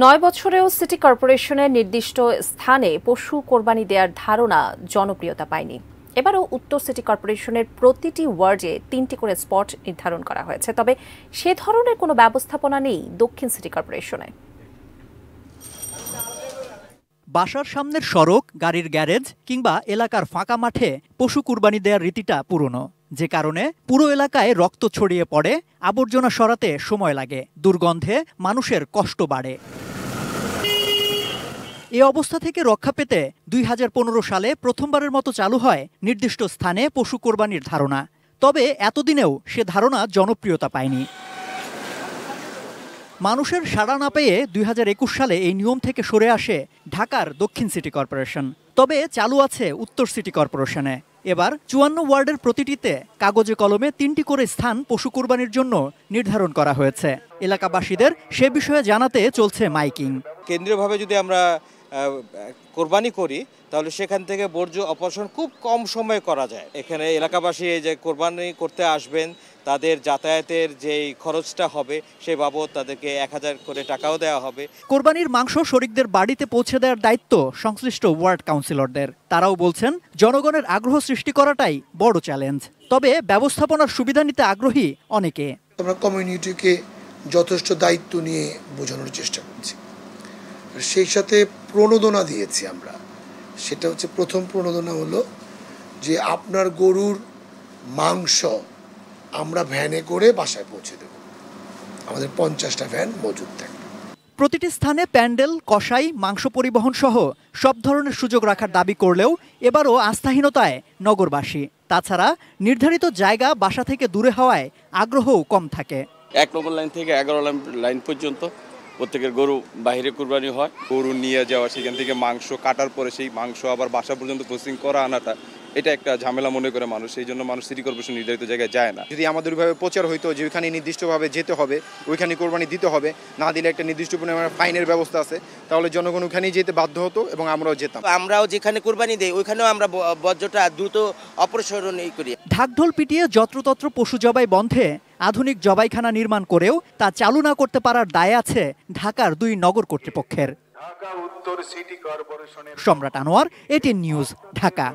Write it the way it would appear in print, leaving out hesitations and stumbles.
৯ বছরেও সিটি কর্পোরেশনের নির্দিষ্ট স্থানে পশু কোরবানি দেওয়ার ধারণা জনপ্রিয়তা পায়নি। এবারও উত্তর সিটি কর্পোরেশনের প্রতিটি ওয়ার্ডে ৩টি করে স্পট নির্ধারণ করা হয়েছে, তবে সে ধরনের কোনো ব্যবস্থাপনা নেই দক্ষিণ সিটি কর্পোরেশনে। বাসার সামনের সড়ক, গাড়ির গ্যারেজ কিংবা এলাকার ফাঁকা মাঠে পশু কুরবানি দেওয়ার রীতিটা পুরনো, যে কারণে পুরো এলাকায় রক্ত ছড়িয়ে পড়ে, আবর্জনা সরাতে সময় লাগে, দুর্গন্ধে মানুষের কষ্ট বাড়ে। এই অবস্থা থেকে রক্ষা পেতে ২০১৫ সালে প্রথমবারের মতো চালু হয় নির্দিষ্ট স্থানে পশু কোরবানির ধারণা। তবে এতদিনেও সে ধারণা জনপ্রিয়তা পায়নি। মানুষের সাড়া না পেয়ে ২০২১ সালে এই নিয়ম থেকে সরে আসে ঢাকার দক্ষিণ সিটি কর্পোরেশন। তবে চালু আছে উত্তর সিটি কর্পোরেশনে। এবার ৫৪ ওয়ার্ডের প্রতিটিতে কাগজে কলমে ৩টি করে স্থান পশু কুরবানির জন্য নির্ধারণ করা হয়েছে। এলাকাবাসীদের সে বিষয়ে জানাতে চলছে মাইকিং। কেন্দ্রীয়ভাবে যদি আমরা কোরবানি করি তাহলে সেখান থেকে বর্জ্য অপসারণ খুব কম সময়ে করা যায়। এখানে এলাকাবাসী যে কোরবানি করতে আসবেন তাদের যাতায়াতের যেই খরচটা হবে সেই বাবদ তাদেরকে ১,০০০ করে টাকাও দেওয়া হবে। কোরবানির মাংস শরিকদের বাড়িতে পৌঁছে দেওয়ার দায়িত্ব সংশ্লিষ্ট ওয়ার্ড কাউন্সিলরদের। তারাও বলছেন জনগণের আগ্রহ সৃষ্টি করাটাই বড় চ্যালেঞ্জ। তবে ব্যবস্থাপনার সুবিধা নিতে আগ্রহী অনেকে। আমরা কমিউনিটিকে যথেষ্ট দায়িত্ব নিয়ে বোঝানোর চেষ্টা করছি, সেই সাথে প্রণোদনা দিয়েছি আমরা। সেটা হচ্ছে, প্রথম প্রণোদনা হলো যে আপনার গরুর মাংস আমরা ভ্যানে করে বাসায় পৌঁছে দেব। আমাদের ৫০টা ভ্যান মজুদ থাকবে। প্রতিটি স্থানে প্যান্ডেল, কসাই, মাংস পরিবহন সহ সব ধরনের সুযোগ রাখার দাবি করলেও এবারও আস্থাহীনতায় নগরবাসী। তাছাড়া নির্ধারিত জায়গা বাসা থেকে দূরে হওয়ায় আগ্রহও কম থাকে। ১ নম্বর লাইন থেকে ১১ লাইন পর্যন্ত প্রত্যেকের গরু বাইরে কুরবানি হয়। গরু নিয়ে যাওয়া, সেখান থেকে মাংস কাটার পরে সেই মাংস আবার বাসা পর্যন্ত প্রসেসিং করা আনাটা, এটা একটা ঝামেলা মনে করে মানুষ। সেই জন্য মানুষ সিটি কর্পোরেশন নির্ধারিত জায়গায় যায় না। যদি আমাদের ওইভাবে প্রচার হইতো যে ওইখানে নির্দিষ্টভাবে যেতে হবে, ওইখানে কোরবানি দিতে হবে, না দিলে একটা নির্দিষ্ট পরিমাণে ফাইনের ব্যবস্থা আছে, তাহলে জনগণ ওখানেই যেতে বাধ্য হতো এবং আমরাও যেতাম। আমরাও যেখানে কোরবানি দেই ওইখানেও আমরা বর্জ্যটা দ্রুত অপসারণ করি। ঢাকঢোল পিটিয়ে যত্রতত্র পশু জবাই বন্ধে আধুনিক জবাইখানা নির্মাণ করেও তা চালু না করতে পারার দায় আছে ঢাকার ২ নগর কর্তৃপক্ষের। সম্রাট আনোয়ার, এটিএন নিউজ, ঢাকা।